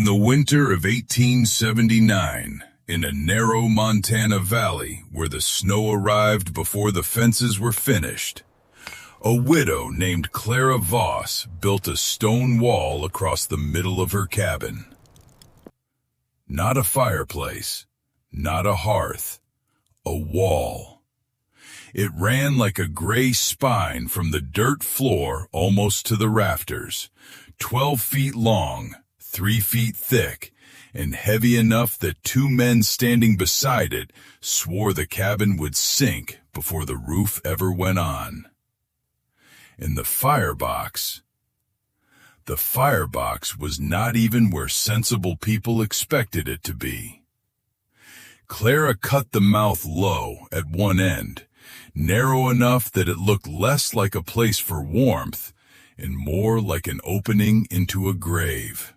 In the winter of 1879, in a narrow Montana valley where the snow arrived before the fences were finished, a widow named Clara Voss built a stone wall across the middle of her cabin. Not a fireplace, not a hearth, a wall. It ran like a gray spine from the dirt floor almost to the rafters, 12 feet long, 3 feet thick, and heavy enough that two men standing beside it swore the cabin would sink before the roof ever went on. And the firebox was not even where sensible people expected it to be. Clara cut the mouth low at one end, narrow enough that it looked less like a place for warmth and more like an opening into a grave.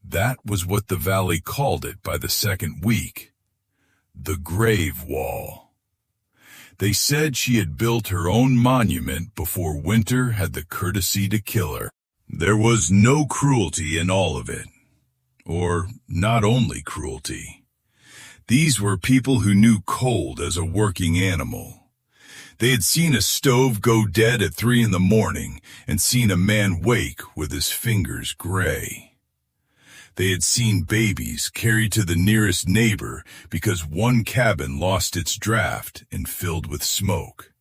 That was what the valley called it by the second week, the grave wall. They said she had built her own monument before winter had the courtesy to kill her. There was no cruelty in all of it, or not only cruelty. These were people who knew cold as a working animal. They had seen a stove go dead at 3 a.m. and seen a man wake with his fingers gray. They had seen babies carried to the nearest neighbor because one cabin lost its draft and filled with smoke.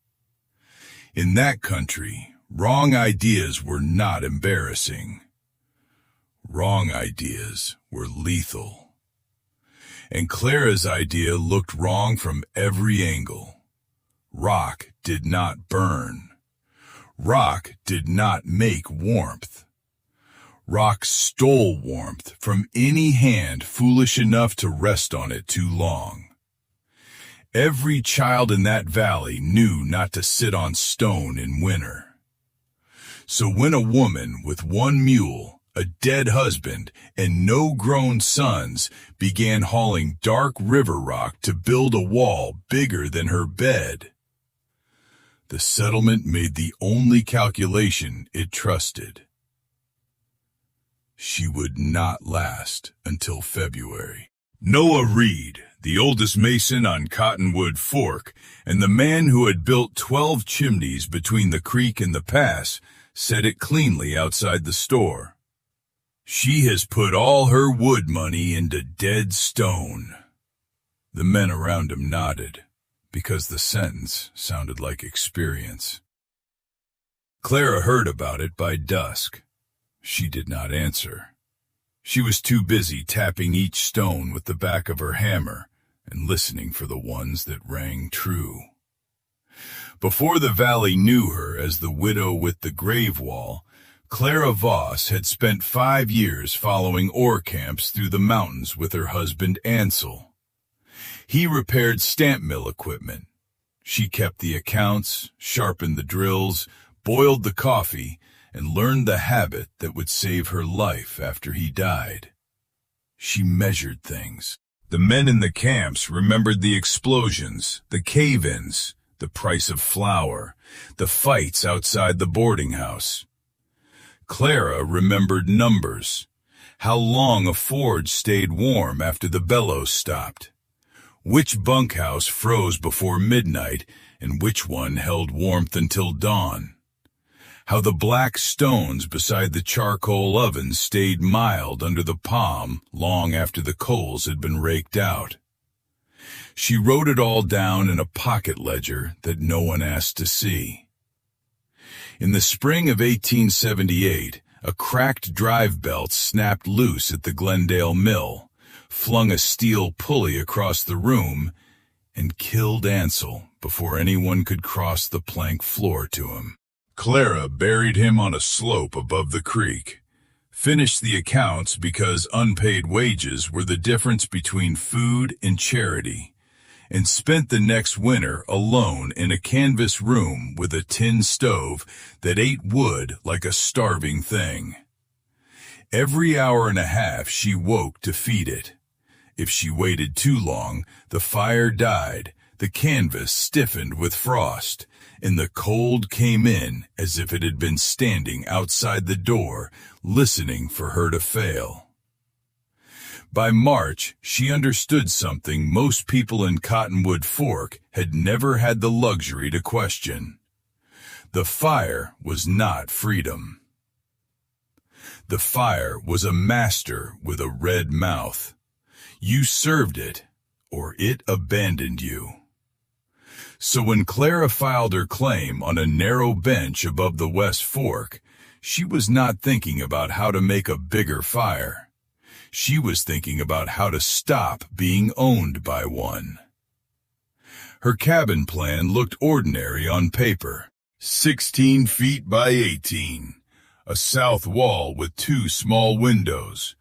In that country, wrong ideas were not embarrassing. Wrong ideas were lethal. And Clara's idea looked wrong from every angle. Rock did not burn. Rock did not make warmth. Rock stole warmth from any hand foolish enough to rest on it too long. Every child in that valley knew not to sit on stone in winter. So when a woman with one mule, a dead husband, and no grown sons began hauling dark river rock to build a wall bigger than her bed, the settlement made the only calculation it trusted. She would not last until February. Noah Reed, the oldest mason on Cottonwood Fork, and the man who had built 12 chimneys between the creek and the pass, said it cleanly outside the store. She has put all her wood money into dead stone. The men around him nodded, because the sentence sounded like experience. Clara heard about it by dusk. She did not answer. She was too busy tapping each stone with the back of her hammer and listening for the ones that rang true. Before the valley knew her as the widow with the grave wall, Clara Voss had spent 5 years following ore camps through the mountains with her husband Ansel. He repaired stamp mill equipment. She kept the accounts, sharpened the drills, boiled the coffee, and learned the habit that would save her life after he died. She measured things. The men in the camps remembered the explosions, the cave-ins, the price of flour, the fights outside the boarding house. Clara remembered numbers, how long a forge stayed warm after the bellows stopped, which bunkhouse froze before midnight and which one held warmth until dawn. How the black stones beside the charcoal oven stayed mild under the palm long after the coals had been raked out. She wrote it all down in a pocket ledger that no one asked to see. In the spring of 1878, a cracked drive belt snapped loose at the Glendale mill, flung a steel pulley across the room, and killed Ansel before anyone could cross the plank floor to him. Clara buried him on a slope above the creek, finished the accounts because unpaid wages were the difference between food and charity, and spent the next winter alone in a canvas room with a tin stove that ate wood like a starving thing. Every hour and a half she woke to feed it. If she waited too long, the fire died, the canvas stiffened with frost, and the cold came in as if it had been standing outside the door, listening for her to fail. By March, she understood something most people in Cottonwood Fork had never had the luxury to question. The fire was not freedom. The fire was a master with a red mouth. You served it, or it abandoned you. So when Clara filed her claim on a narrow bench above the West Fork, she was not thinking about how to make a bigger fire. She was thinking about how to stop being owned by one. Her cabin plan looked ordinary on paper. 16 feet by 18, a south wall with 2 small windows,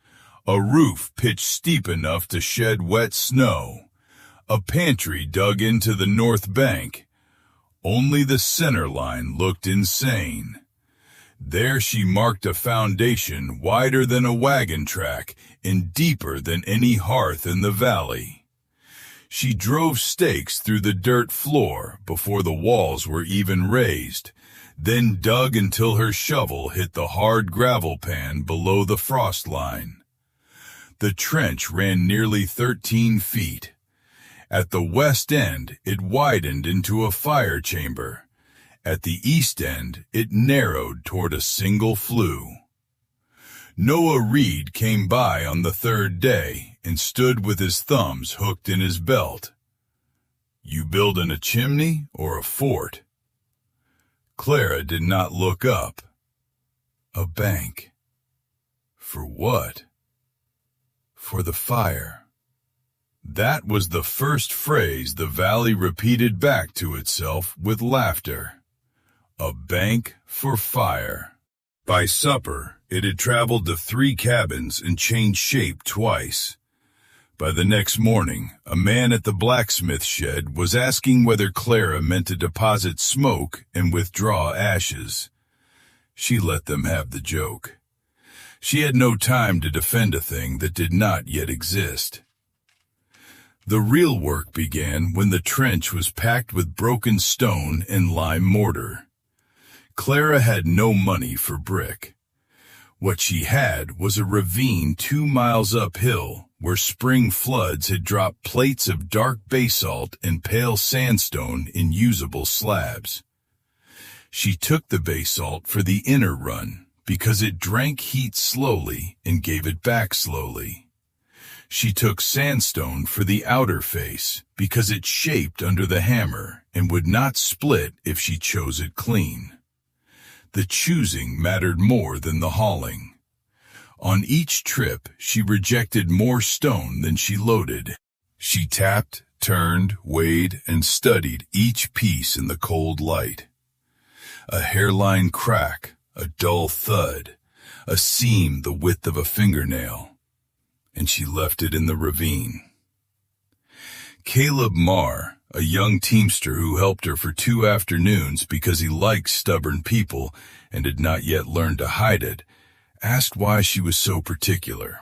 a roof pitched steep enough to shed wet snow, a pantry dug into the north bank. Only the center line looked insane. There she marked a foundation wider than a wagon track and deeper than any hearth in the valley. She drove stakes through the dirt floor before the walls were even raised, then dug until her shovel hit the hard gravel pan below the frost line. The trench ran nearly 13 feet. At the west end, it widened into a fire chamber. At the east end, it narrowed toward a single flue. Noah Reed came by on the 3rd day and stood with his thumbs hooked in his belt. You building a chimney or a fort? Clara did not look up. A bank. For what? For the fire. That was the first phrase the valley repeated back to itself with laughter. A bank for fire. By supper, it had traveled to 3 cabins and changed shape twice. By the next morning, a man at the blacksmith shed was asking whether Clara meant to deposit smoke and withdraw ashes. She let them have the joke. She had no time to defend a thing that did not yet exist. The real work began when the trench was packed with broken stone and lime mortar. Clara had no money for brick. What she had was a ravine 2 miles uphill where spring floods had dropped plates of dark basalt and pale sandstone in usable slabs. She took the basalt for the inner run because it drank heat slowly and gave it back slowly. She took sandstone for the outer face because it shaped under the hammer and would not split if she chose it clean. The choosing mattered more than the hauling. On each trip, she rejected more stone than she loaded. She tapped, turned, weighed, and studied each piece in the cold light. A hairline crack, a dull thud, a seam the width of a fingernail, and she left it in the ravine. Caleb Marr, a young teamster who helped her for 2 afternoons because he liked stubborn people and had not yet learned to hide it, asked why she was so particular.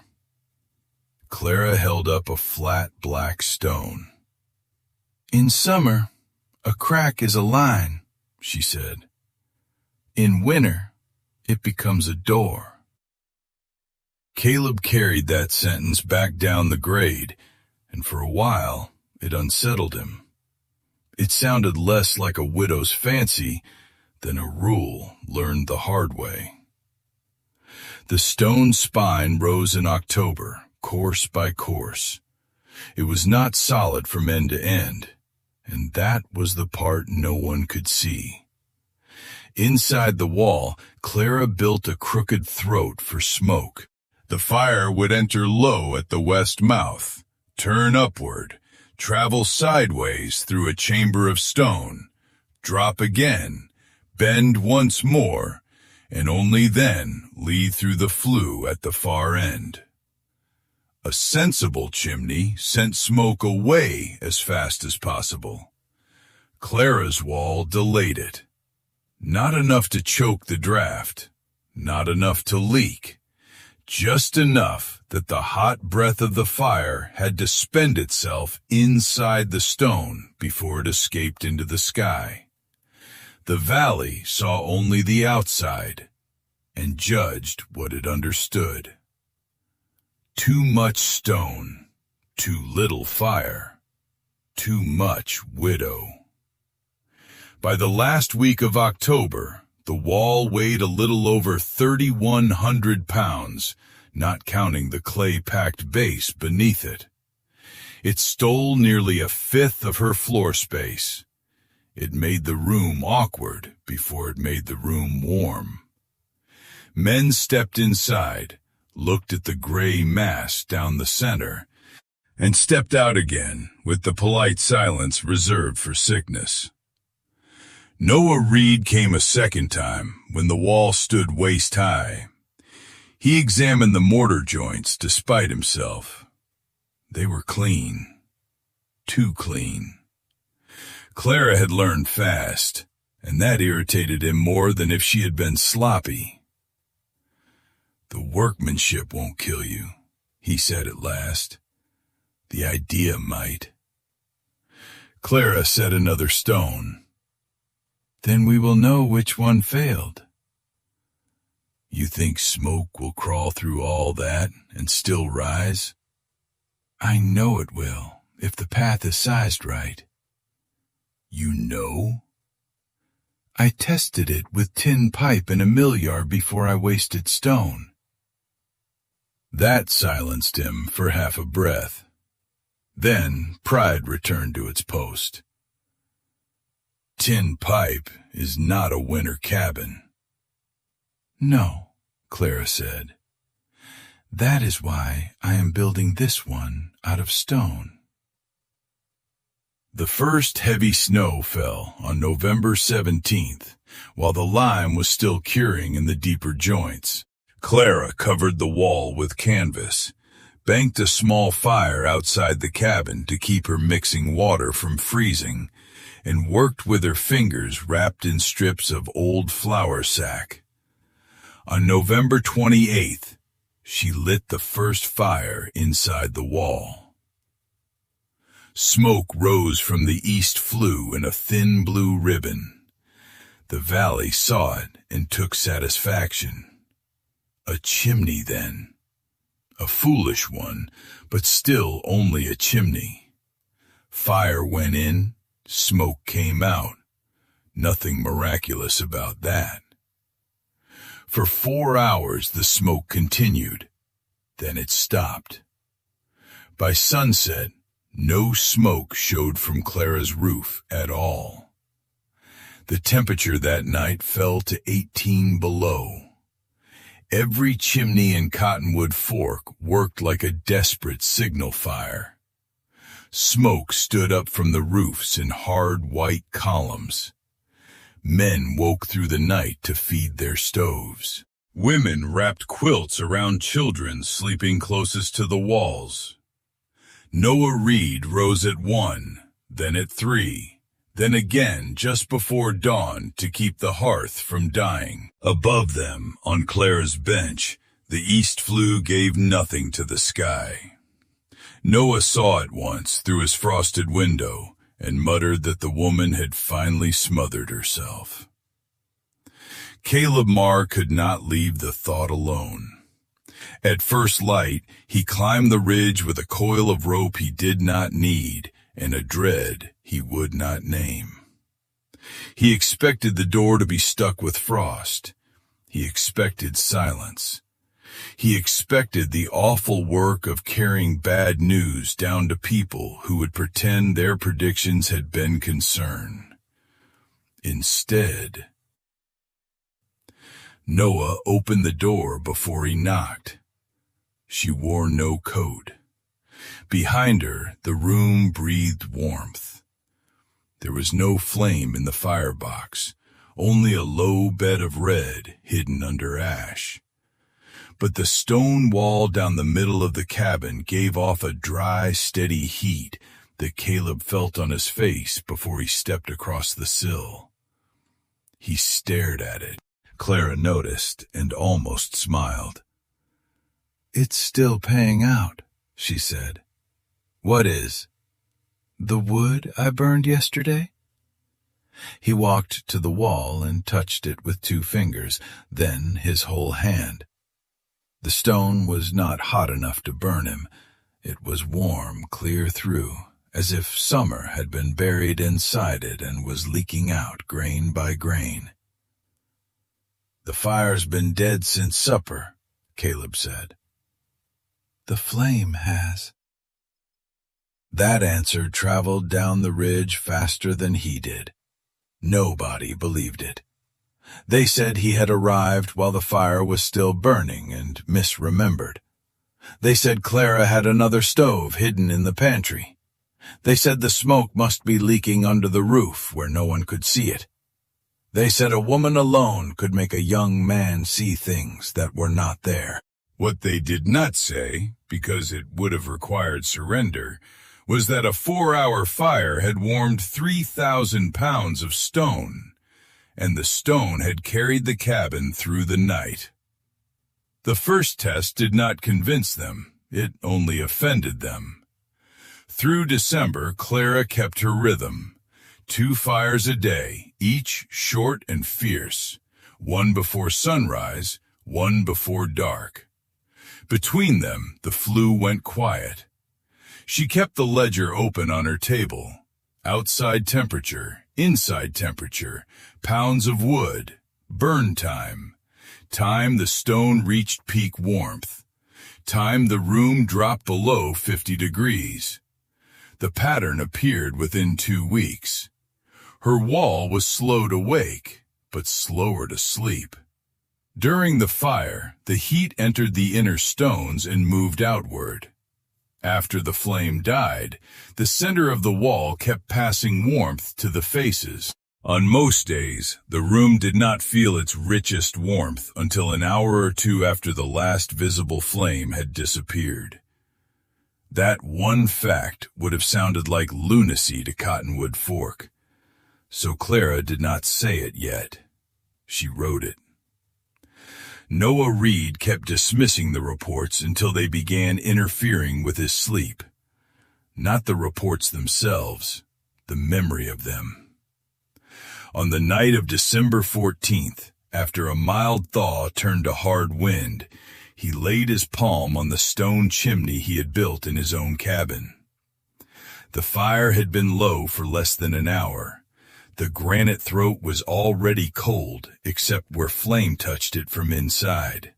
Clara held up a flat black stone. In summer, a crack is a line, she said. In winter, it becomes a door. Caleb carried that sentence back down the grade, and for a while, it unsettled him. It sounded less like a widow's fancy than a rule learned the hard way. The stone spine rose in October, course by course. It was not solid from end to end, and that was the part no one could see. Inside the wall, Clara built a crooked throat for smoke. The fire would enter low at the west mouth, turn upward, travel sideways through a chamber of stone, drop again, bend once more, and only then lead through the flue at the far end. A sensible chimney sent smoke away as fast as possible. Clara's wall delayed it. Not enough to choke the draft, not enough to leak, just enough that the hot breath of the fire had to spend itself inside the stone before it escaped into the sky. The valley saw only the outside and judged what it understood. Too much stone, too little fire, too much widow. By the last week of October, the wall weighed a little over 3,100 pounds, not counting the clay-packed base beneath it. It stole nearly a fifth of her floor space. It made the room awkward before it made the room warm. Men stepped inside, looked at the gray mass down the center, and stepped out again with the polite silence reserved for sickness. Noah Reed came a second time when the wall stood waist-high. He examined the mortar joints despite himself. They were clean. Too clean. Clara had learned fast, and that irritated him more than if she had been sloppy. "The workmanship won't kill you," he said at last. "The idea might." Clara set another stone. "Then we will know which one failed." "You think smoke will crawl through all that and still rise?" "I know it will, if the path is sized right." "You know?" "I tested it with tin pipe in a mill yard before I wasted stone." That silenced him for half a breath. Then pride returned to its post. "Tin pipe is not a winter cabin." "No," Clara said. "That is why I am building this one out of stone." The first heavy snow fell on November 17th, while the lime was still curing in the deeper joints. Clara covered the wall with canvas, banked a small fire outside the cabin to keep her mixing water from freezing, and worked with her fingers wrapped in strips of old flour sack. On November 28th, she lit the first fire inside the wall. Smoke rose from the east flue in a thin blue ribbon. The valley saw it and took satisfaction. A chimney, then. A foolish one, but still only a chimney. Fire went in, smoke came out. Nothing miraculous about that. For 4 hours the smoke continued. Then it stopped. By sunset, no smoke showed from Clara's roof at all. The temperature that night fell to 18 below. Every chimney in Cottonwood Fork worked like a desperate signal fire. Smoke stood up from the roofs in hard white columns. Men woke through the night to feed their stoves. Women wrapped quilts around children sleeping closest to the walls. Noah Reed rose at 1, then at 3, then again just before dawn to keep the hearth from dying. Above them, on Clara's bench, the east flue gave nothing to the sky. Noah saw it once through his frosted window and muttered that the woman had finally smothered herself. Caleb Marr could not leave the thought alone. At first light, he climbed the ridge with a coil of rope he did not need and a dread he would not name. He expected the door to be stuck with frost. He expected silence. He expected the awful work of carrying bad news down to people who would pretend their predictions had been concern. Instead, Noah opened the door before he knocked. She wore no coat. Behind her, the room breathed warmth. There was no flame in the firebox, only a low bed of red hidden under ash. But the stone wall down the middle of the cabin gave off a dry, steady heat that Caleb felt on his face before he stepped across the sill. He stared at it. Clara noticed and almost smiled. "It's still paying out," she said. "What is?" "The wood I burned yesterday?" He walked to the wall and touched it with 2 fingers, then his whole hand. The stone was not hot enough to burn him. It was warm clear through, as if summer had been buried inside it and was leaking out grain by grain. "The fire's been dead since supper," Caleb said. "The flame has." That answer traveled down the ridge faster than he did. Nobody believed it. They said he had arrived while the fire was still burning and misremembered. They said Clara had another stove hidden in the pantry. They said the smoke must be leaking under the roof where no one could see it. They said a woman alone could make a young man see things that were not there. What they did not say, because it would have required surrender, was that a 4-hour fire had warmed 3,000 pounds of stone, and the stone had carried the cabin through the night. The first test did not convince them, it only offended them. Through December, Clara kept her rhythm. 2 fires a day, each short and fierce, one before sunrise, one before dark. Between them, the flue went quiet. She kept the ledger open on her table. Outside temperature, inside temperature, pounds of wood, burn time, time the stone reached peak warmth, time the room dropped below 50 degrees. The pattern appeared within 2 weeks. Her wall was slow to wake, but slower to sleep. During the fire, the heat entered the inner stones and moved outward. After the flame died, the center of the wall kept passing warmth to the faces. On most days, the room did not feel its richest warmth until an hour or two after the last visible flame had disappeared. That one fact would have sounded like lunacy to Cottonwood Fork. So Clara did not say it yet. She wrote it. Noah Reed kept dismissing the reports until they began interfering with his sleep. Not the reports themselves, the memory of them. On the night of December 14th, after a mild thaw turned to hard wind, he laid his palm on the stone chimney he had built in his own cabin. The fire had been low for less than an hour. The granite throat was already cold, except where flame touched it from inside.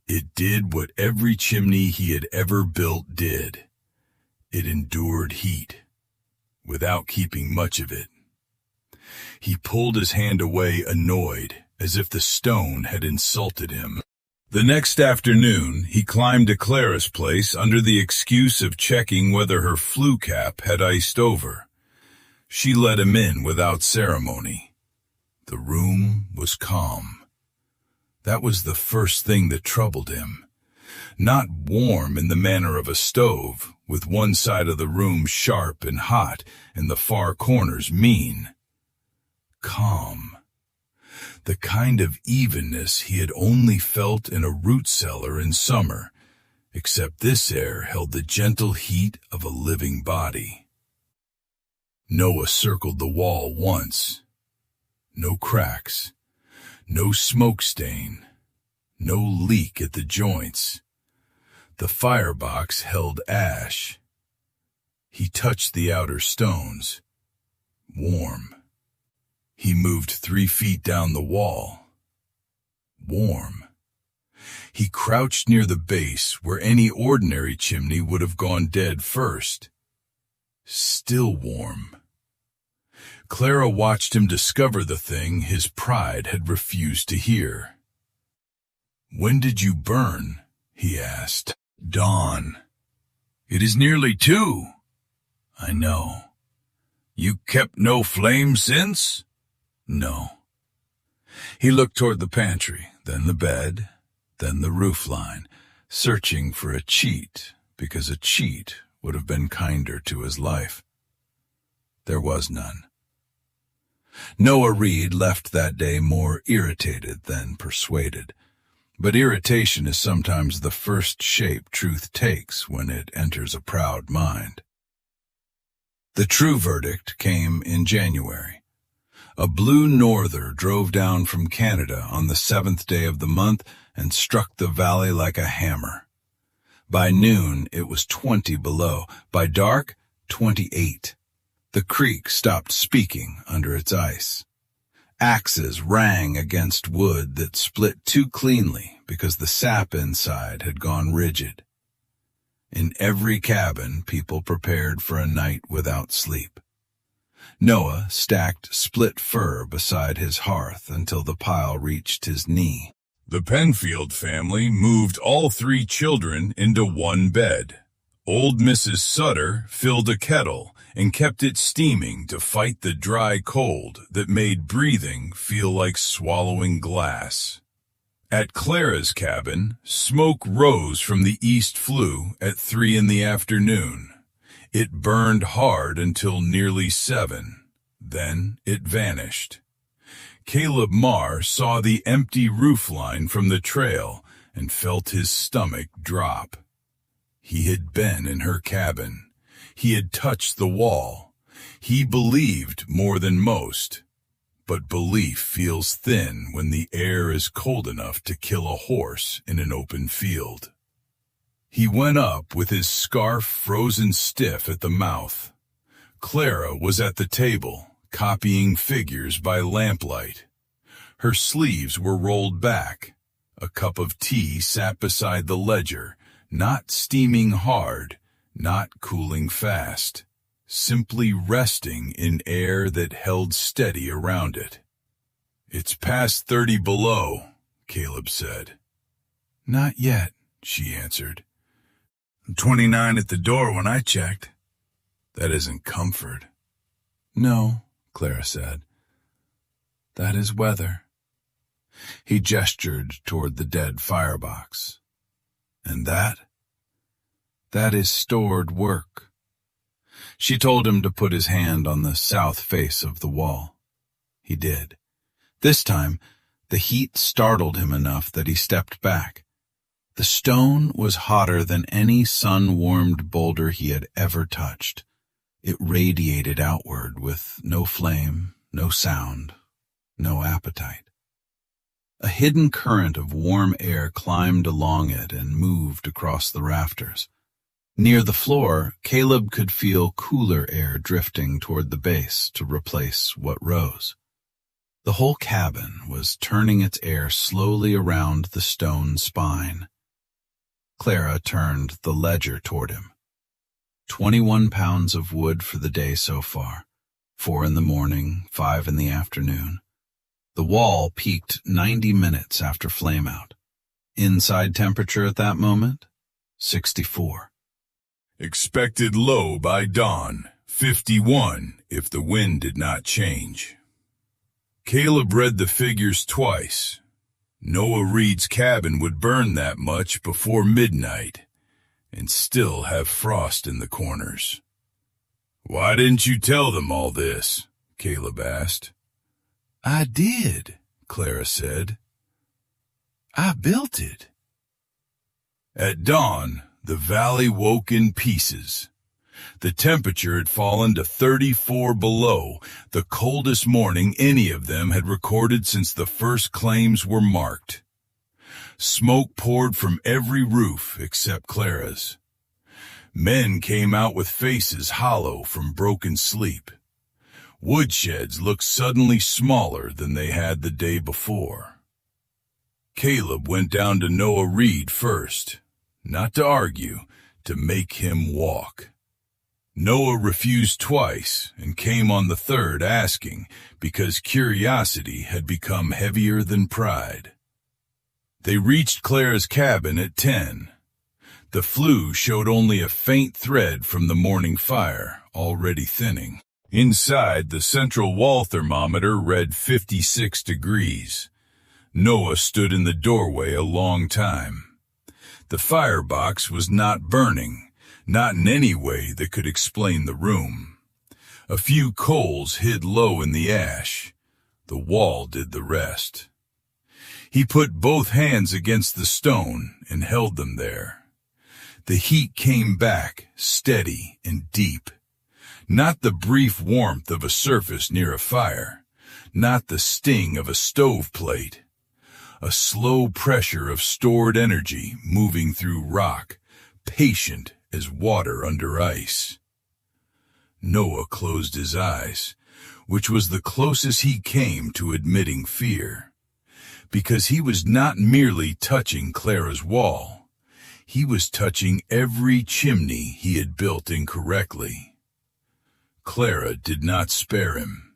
It did what every chimney he had ever built did. It endured heat, without keeping much of it. He pulled his hand away, annoyed, as if the stone had insulted him. The next afternoon, he climbed to Clara's place under the excuse of checking whether her flue cap had iced over. She let him in without ceremony. The room was calm. That was the first thing that troubled him. Not warm in the manner of a stove, with one side of the room sharp and hot and the far corners mean. Calm. The kind of evenness he had only felt in a root cellar in summer, except this air held the gentle heat of a living body. Noah circled the wall once. No cracks, no smoke stain, no leak at the joints. The firebox held ash. He touched the outer stones. Warm. He moved 3 feet down the wall. Warm. He crouched near the base where any ordinary chimney would have gone dead first. Still warm. Clara watched him discover the thing his pride had refused to hear. "When did you burn?" he asked. "Dawn." "It is nearly 2. "I know." "You kept no flame since?" "No." He looked toward the pantry, then the bed, then the roofline, searching for a cheat, because a cheat would have been kinder to his life. There was none. Noah Reed left that day more irritated than persuaded, but irritation is sometimes the first shape truth takes when it enters a proud mind. The true verdict came in January. A blue norther drove down from Canada on the 7th day of the month and struck the valley like a hammer. By noon, it was 20 below. By dark, 28. The creek stopped speaking under its ice. Axes rang against wood that split too cleanly because the sap inside had gone rigid. In every cabin, people prepared for a night without sleep. Noah stacked split fir beside his hearth until the pile reached his knee. The Penfield family moved all 3 children into one bed. Old Mrs. Sutter filled a kettle and kept it steaming to fight the dry cold that made breathing feel like swallowing glass. At Clara's cabin, smoke rose from the east flue at 3 in the afternoon. It burned hard until nearly 7. Then it vanished. Caleb Marr saw the empty roofline from the trail and felt his stomach drop. He had been in her cabin. He had touched the wall. He believed more than most. But belief feels thin when the air is cold enough to kill a horse in an open field. He went up with his scarf frozen stiff at the mouth. Clara was at the table, copying figures by lamplight. Her sleeves were rolled back. A cup of tea sat beside the ledger, not steaming hard, not cooling fast, simply resting in air that held steady around it. "It's past 30 below," Caleb said. "Not yet," she answered. 29 at the door when I checked." "That isn't comfort." "No," Clara said. "That is weather." He gestured toward the dead firebox. "And that? That is stored work." She told him to put his hand on the south face of the wall. He did. This time, the heat startled him enough that he stepped back. The stone was hotter than any sun-warmed boulder he had ever touched. It radiated outward with no flame, no sound, no appetite. A hidden current of warm air climbed along it and moved across the rafters. Near the floor, Caleb could feel cooler air drifting toward the base to replace what rose. The whole cabin was turning its air slowly around the stone spine. Clara turned the ledger toward him. 21 pounds of wood for the day so far, 4 in the morning, 5 in the afternoon. The wall peaked 90 minutes after flameout. Inside temperature at that moment, 64. Expected low by dawn, 51 if the wind did not change. Caleb read the figures twice. Noah Reed's cabin would burn that much before midnight and still have frost in the corners. "Why didn't you tell them all this?" Caleb asked. "I did," Clara said. "I built it." At dawn, the valley woke in pieces. The temperature had fallen to 34 below, the coldest morning any of them had recorded since the first claims were marked. Smoke poured from every roof except Clara's. Men came out with faces hollow from broken sleep. Woodsheds looked suddenly smaller than they had the day before. Caleb went down to Noah Reed first, not to argue, to make him walk. Noah refused twice and came on the third asking because curiosity had become heavier than pride. They reached Clara's cabin at 10. The flue showed only a faint thread from the morning fire, already thinning. Inside, the central wall thermometer read 56 degrees. Noah stood in the doorway a long time. The firebox was not burning, not in any way that could explain the room. A few coals hid low in the ash. The wall did the rest. He put both hands against the stone and held them there. The heat came back, steady and deep. Not the brief warmth of a surface near a fire, not the sting of a stoveplate. a slow pressure of stored energy moving through rock, patient as water under ice. Noah closed his eyes, which was the closest he came to admitting fear, because he was not merely touching Clara's wall. He was touching every chimney he had built incorrectly. Clara did not spare him,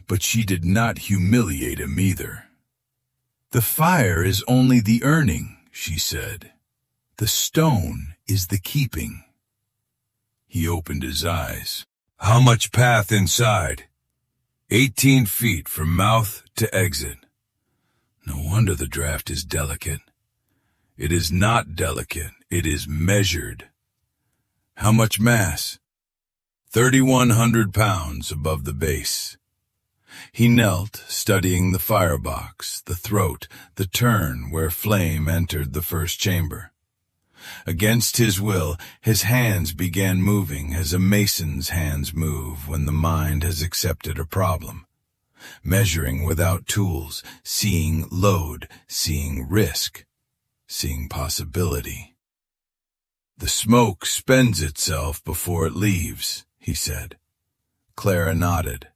but she did not humiliate him either. "The fire is only the earning," she said. "The stone is the keeping." He opened his eyes. "How much path inside?" 18 feet from mouth to exit. No wonder the draft is delicate. It is not delicate, it is measured. How much mass? 3,100 pounds above the base. He knelt, studying the firebox, the throat, the turn where flame entered the first chamber. Against his will, his hands began moving as a mason's hands move when the mind has accepted a problem. Measuring without tools, seeing load, seeing risk, seeing possibility. "The smoke spends itself before it leaves," he said. Clara nodded.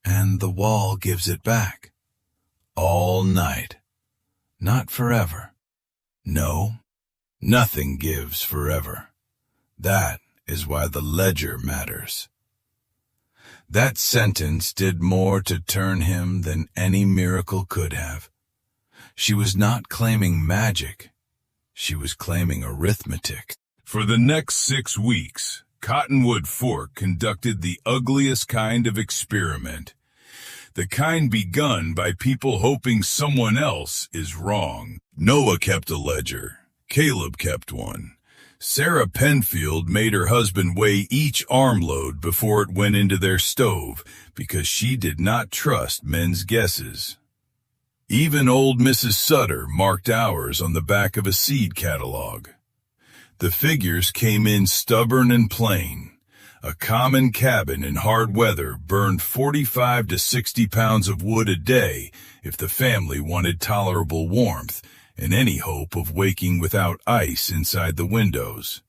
"And the wall gives it back. All night. Not forever. No. Nothing gives forever. That is why the ledger matters." That sentence did more to turn him than any miracle could have. She was not claiming magic. She was claiming arithmetic. For the next 6 weeks, Cottonwood Fork conducted the ugliest kind of experiment. The kind begun by people hoping someone else is wrong. Noah kept a ledger. Caleb kept one. Sarah Penfield made her husband weigh each armload before it went into their stove because she did not trust men's guesses. Even old Mrs. Sutter marked hours on the back of a seed catalog. The figures came in stubborn and plain. A common cabin in hard weather burned 45 to 60 pounds of wood a day if the family wanted tolerable warmth and any hope of waking without ice inside the windows.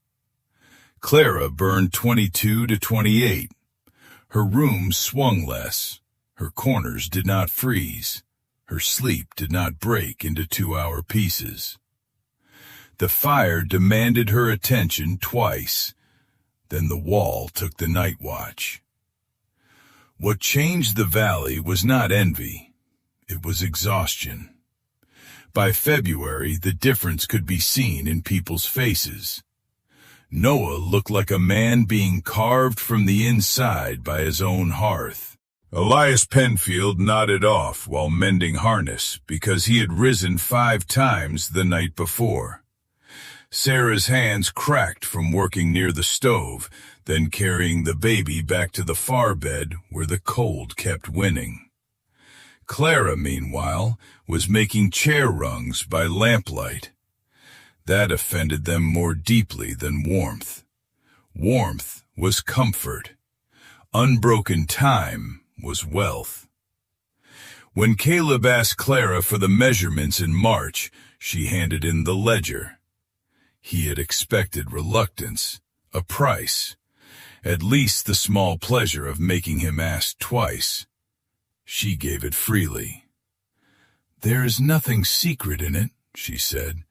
Clara burned 22 to 28. Her room swung less. Her corners did not freeze. Her sleep did not break into 2-hour pieces. The fire demanded her attention twice. Then the wall took the night watch. What changed the valley was not envy. It was exhaustion. By February, the difference could be seen in people's faces. Noah looked like a man being carved from the inside by his own hearth. Elias Penfield nodded off while mending harness because he had risen 5 times the night before. Sarah's hands cracked from working near the stove, then carrying the baby back to the far bed where the cold kept winning. Clara, meanwhile, was making chair rungs by lamplight. That offended them more deeply than warmth. Warmth was comfort. Unbroken time was wealth. When Caleb asked Clara for the measurements in March, she handed in the ledger. He had expected reluctance, a price, at least the small pleasure of making him ask twice. She gave it freely. "There is nothing secret in it," she said,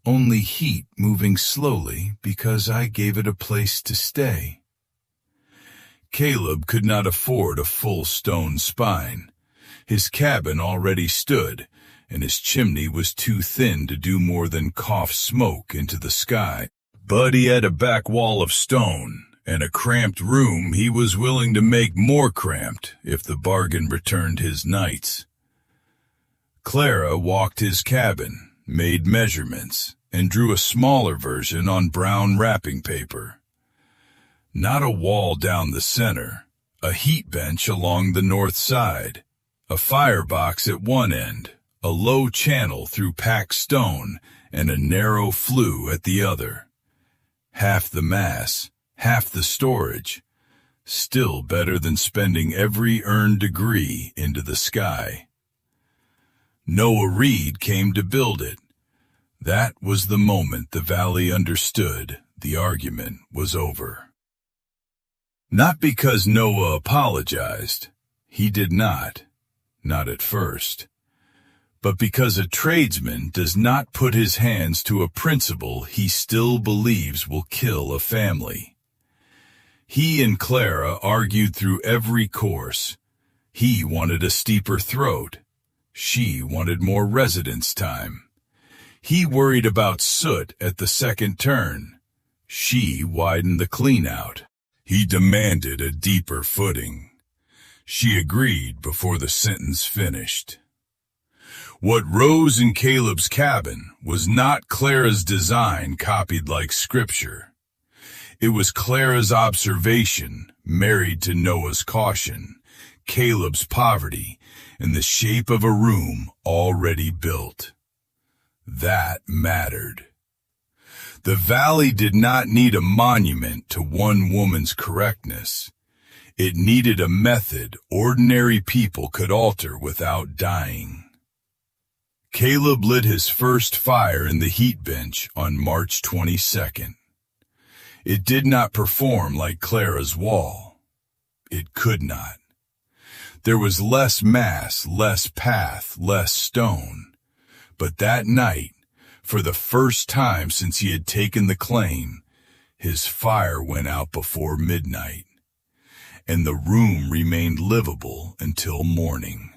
"only heat moving slowly because I gave it a place to stay." Caleb could not afford a full stone spine. His cabin already stood, and his chimney was too thin to do more than cough smoke into the sky. But he had a back wall of stone, and a cramped room he was willing to make more cramped if the bargain returned his nights. Clara walked his cabin, made measurements, and drew a smaller version on brown wrapping paper. Not a wall down the center, a heat bench along the north side, a firebox at one end, a low channel through packed stone, and a narrow flue at the other. Half the mass, half the storage, still better than spending every earned degree into the sky. Noah Reed came to build it. That was the moment the valley understood the argument was over. Not because Noah apologized. He did not at first. But because a tradesman does not put his hands to a principle he still believes will kill a family. He and Clara argued through every course. He wanted a steeper throat. She wanted more residence time. He worried about soot at the second turn. She widened the clean-out. He demanded a deeper footing. She agreed before the sentence finished. What rose in Caleb's cabin was not Clara's design copied like scripture. It was Clara's observation, married to Noah's caution, Caleb's poverty, and the shape of a room already built. That mattered. The valley did not need a monument to one woman's correctness. It needed a method ordinary people could alter without dying. Caleb lit his first fire in the heat bench on March 22nd. It did not perform like Clara's wall. It could not. There was less mass, less path, less stone. But that night, for the first time since he had taken the claim, his fire went out before midnight, and the room remained livable until morning.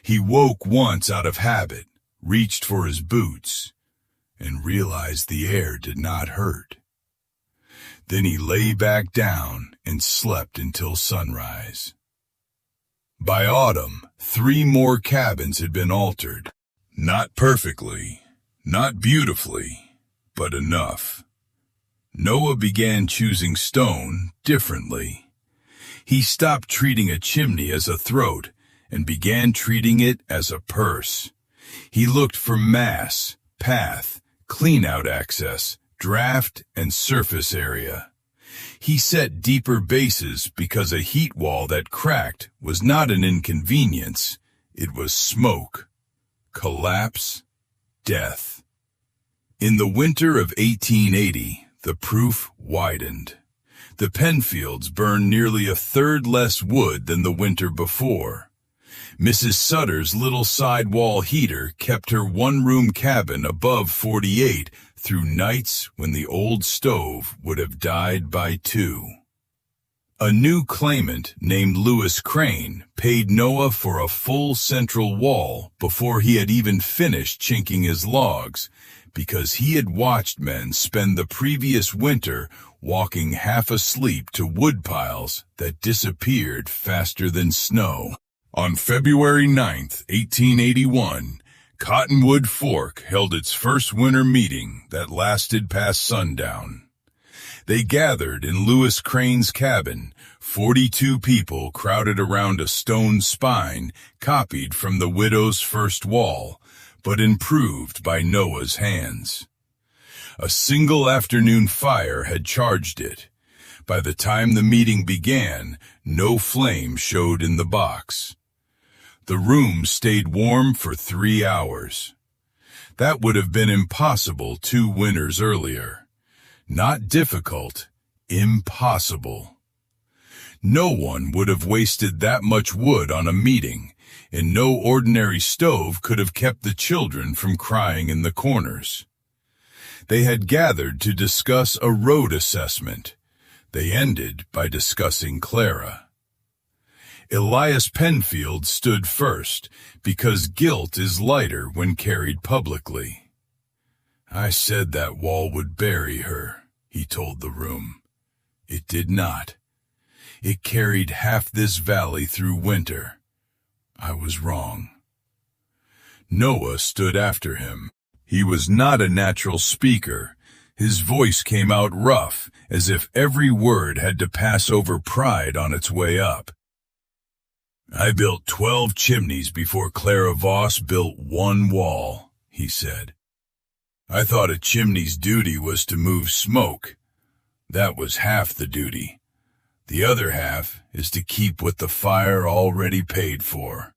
He woke once out of habit, reached for his boots, and realized the air did not hurt. Then he lay back down and slept until sunrise. By autumn, 3 more cabins had been altered. Not perfectly, not beautifully, but enough. Noah began choosing stone differently. He stopped treating a chimney as a throat and began treating it as a purse. He looked for mass, path, clean-out access, draft, and surface area. He set deeper bases because a heat wall that cracked was not an inconvenience. It was smoke, collapse, death. In the winter of 1880, the proof widened. The Penfields burned nearly a third less wood than the winter before. Mrs. Sutter's little sidewall heater kept her one-room cabin above 48 through nights when the old stove would have died by 2. A new claimant named Lewis Crane paid Noah for a full central wall before he had even finished chinking his logs, because he had watched men spend the previous winter walking half asleep to wood piles that disappeared faster than snow. On February 9, 1881, Cottonwood Fork held its first winter meeting that lasted past sundown. They gathered in Lewis Crane's cabin. 42 people crowded around a stone spine copied from the widow's first wall, but improved by Noah's hands. A single afternoon fire had charged it. By the time the meeting began, no flame showed in the box. The room stayed warm for 3 hours. That would have been impossible 2 winters earlier. Not difficult, impossible. No one would have wasted that much wood on a meeting, and no ordinary stove could have kept the children from crying in the corners. They had gathered to discuss a road assessment. They ended by discussing Clara. Elias Penfield stood first, because guilt is lighter when carried publicly. "I said that wall would bury her," he told the room. "It did not. It carried half this valley through winter. I was wrong." Noah stood after him. He was not a natural speaker. His voice came out rough, as if every word had to pass over pride on its way up. "I built 12 chimneys before Clara Voss built 1 wall," he said. "I thought a chimney's duty was to move smoke. That was half the duty. The other half is to keep what the fire already paid for."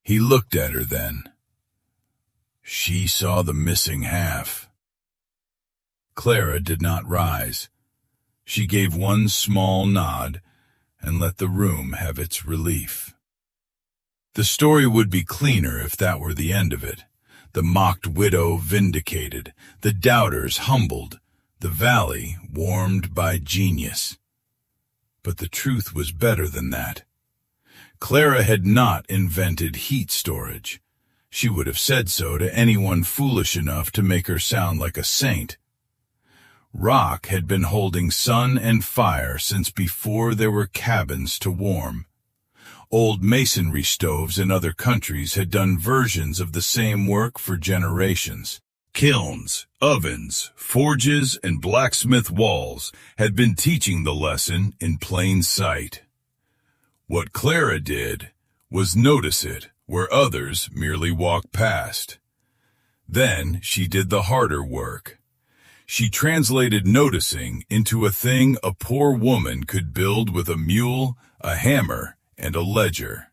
He looked at her then. She saw the missing half. Clara did not rise. She gave one small nod and let the room have its relief. The story would be cleaner if that were the end of it. The mocked widow vindicated, the doubters humbled, the valley warmed by genius. But the truth was better than that. Clara had not invented heat storage. She would have said so to anyone foolish enough to make her sound like a saint. Rock had been holding sun and fire since before there were cabins to warm. Old masonry stoves in other countries had done versions of the same work for generations. Kilns, ovens, forges, and blacksmith walls had been teaching the lesson in plain sight. What Clara did was notice it where others merely walked past. Then she did the harder work. She translated noticing into a thing a poor woman could build with a mule, a hammer, and a ledger.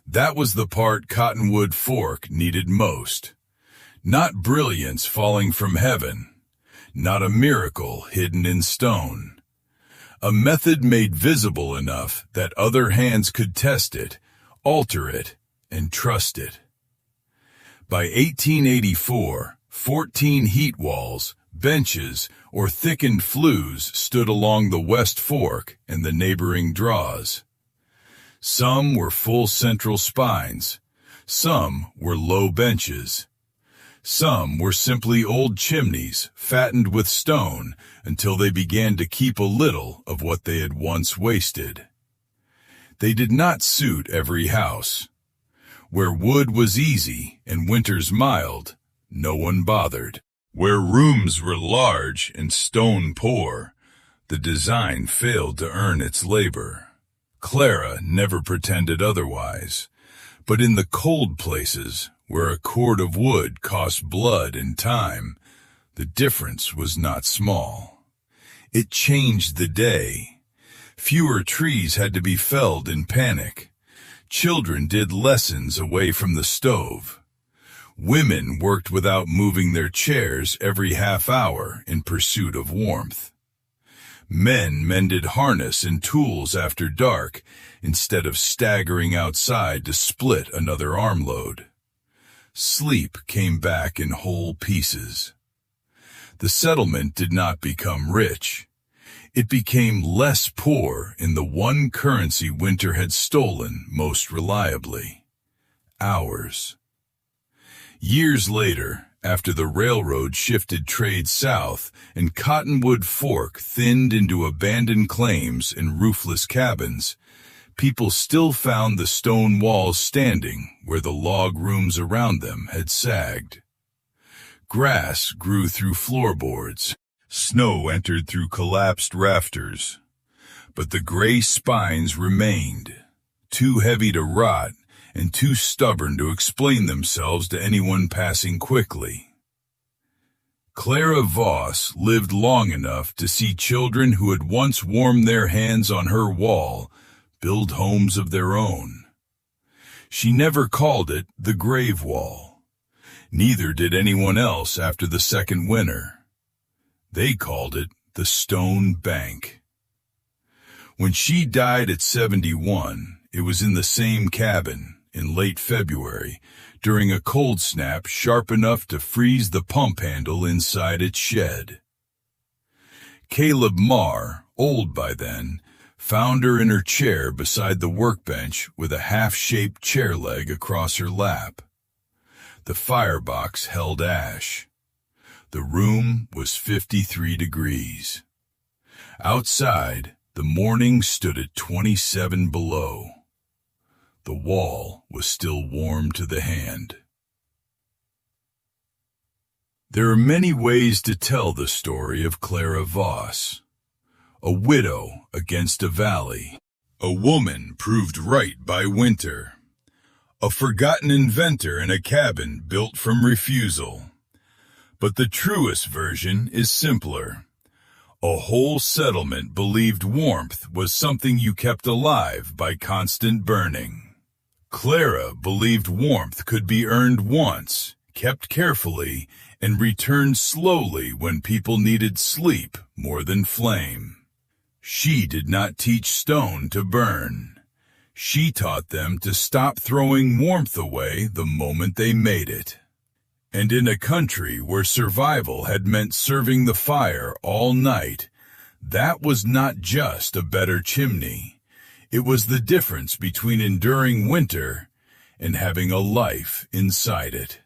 That was the part Cottonwood Fork needed most. Not brilliance falling from heaven, not a miracle hidden in stone. A method made visible enough that other hands could test it, alter it, and trust it. By 1884, 14 heat walls, benches, or thickened flues stood along the West Fork and the neighboring draws. Some were full central spines. Some were low benches. Some were simply old chimneys fattened with stone until they began to keep a little of what they had once wasted. They did not suit every house. Where wood was easy and winters mild, no one bothered. Where rooms were large and stone poor, the design failed to earn its labor. Clara never pretended otherwise, but in the cold places, where a cord of wood cost blood and time, the difference was not small. It changed the day. Fewer trees had to be felled in panic. Children did lessons away from the stove. Women worked without moving their chairs every half hour in pursuit of warmth. Men mended harness and tools after dark instead of staggering outside to split another armload. Sleep came back in whole pieces. The settlement did not become rich. It became less poor in the one currency winter had stolen most reliably: hours. Years later, after the railroad shifted trade south and Cottonwood Fork thinned into abandoned claims and roofless cabins, people still found the stone walls standing where the log rooms around them had sagged. Grass grew through floorboards. Snow entered through collapsed rafters. But the gray spines remained, too heavy to rot and too stubborn to explain themselves to anyone passing quickly. Clara Voss lived long enough to see children who had once warmed their hands on her wall build homes of their own. She never called it the grave wall. Neither did anyone else after the second winter. They called it the stone bank. When she died at 71, it was in the same cabin, in late February, during a cold snap sharp enough to freeze the pump handle inside its shed. Caleb Marr, old by then, found her in her chair beside the workbench with a half-shaped chair leg across her lap. The firebox held ash. The room was 53 degrees. Outside, the morning stood at 27 below. The wall was still warm to the hand. There are many ways to tell the story of Clara Voss. A widow against a valley. A woman proved right by winter. A forgotten inventor in a cabin built from refusal. But the truest version is simpler. A whole settlement believed warmth was something you kept alive by constant burning. Clara believed warmth could be earned once, kept carefully, and returned slowly when people needed sleep more than flame. She did not teach stone to burn. She taught them to stop throwing warmth away the moment they made it. And in a country where survival had meant serving the fire all night, that was not just a better chimney. It was the difference between enduring winter and having a life inside it.